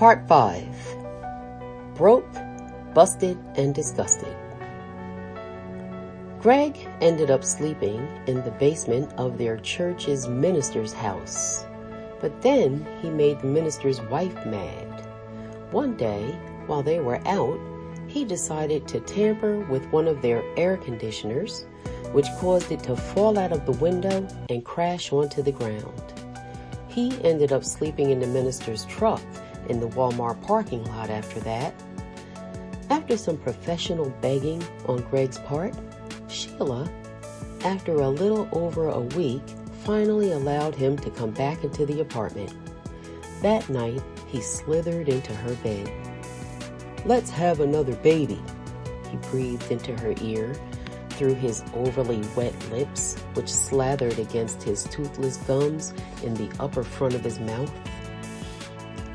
Part 5. Broke, Busted, and Disgusted. Greg ended up sleeping in the basement of their church's minister's house. But then he made the minister's wife mad. One day, while they were out, he decided to tamper with one of their air conditioners, which caused it to fall out of the window and crash onto the ground. He ended up sleeping in the minister's truck in the Walmart parking lot after that. After some professional begging on Greg's part, Sheila, after a little over a week, finally allowed him to come back into the apartment. That night, he slithered into her bed. "Let's have another baby," he breathed into her ear through his overly wet lips, which slathered against his toothless gums in the upper front of his mouth.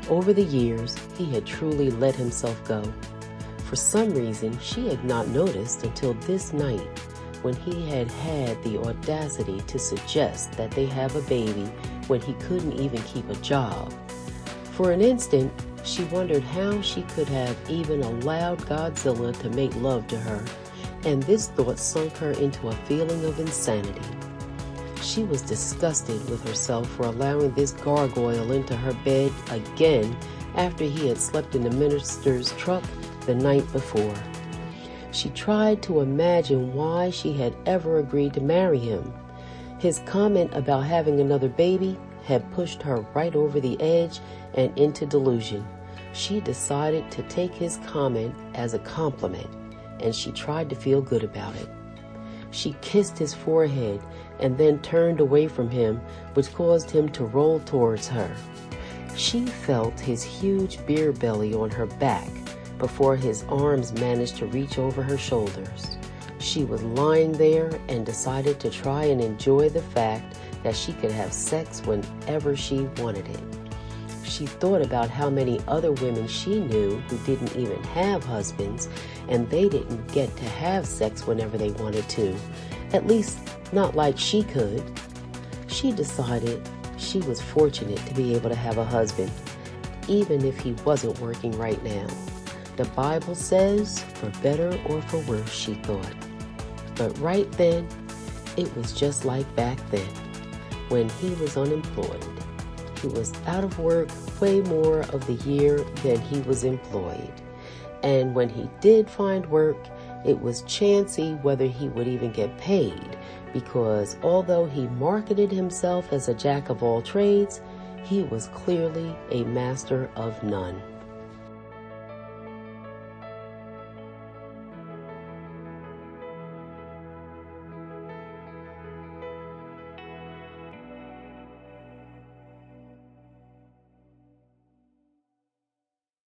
Over the years, he had truly let himself go. For some reason, she had not noticed until this night, when he had had the audacity to suggest that they have a baby when he couldn't even keep a job. For an instant, she wondered how she could have even allowed Godzilla to make love to her, and this thought sunk her into a feeling of insanity. She was disgusted with herself for allowing this gargoyle into her bed again after he had slept in the minister's truck the night before. She tried to imagine why she had ever agreed to marry him. His comment about having another baby had pushed her right over the edge and into delusion. She decided to take his comment as a compliment, and she tried to feel good about it. She kissed his forehead and then turned away from him, which caused him to roll towards her. She felt his huge beer belly on her back before his arms managed to reach over her shoulders. She was lying there and decided to try and enjoy the fact that she could have sex whenever she wanted it. She thought about how many other women she knew who didn't even have husbands, and they didn't get to have sex whenever they wanted to, at least not like she could. She decided she was fortunate to be able to have a husband, even if he wasn't working right now. The Bible says, for better or for worse, she thought. But right then, it was just like back then, when he was unemployed. He was out of work way more of the year than he was employed. And when he did find work, it was chancy whether he would even get paid, because although he marketed himself as a jack of all trades, he was clearly a master of none.